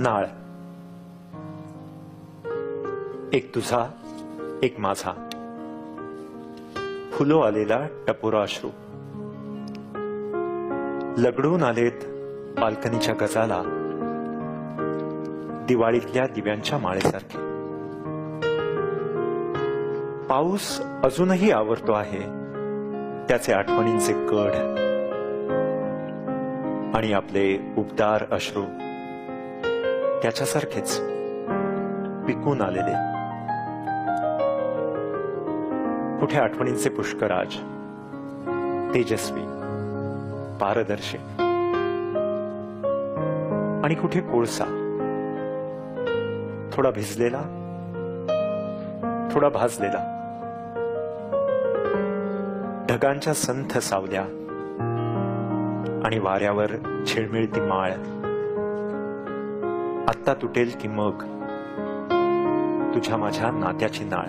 नाळ, एक तुझा एक माझा, फुलो आलेला टपोरा अश्रू, लगडून आलेत बाल्कनीच्या गजाला दिवाळीतल्या दिव्यांच्या माळेसारखे. पाऊस अजूनही आवरतो आहे त्याचे आठवणींचे कढ, आणि आपले उबदार अश्रू त्याच्यासारखेच पिकून आलेले. कुठे आठवणींचे पुष्कराज, तेजस्वी, पारदर्शी, आणि कुठे कोळसा, थोडा भिजलेला, थोडा भाजलेला. ढगांच्या संथ सावल्या आणि वाऱ्यावर झिळमिळती माळ. आत्ता तुटेल की मग तुझ्या माझ्या नात्याची नाळ.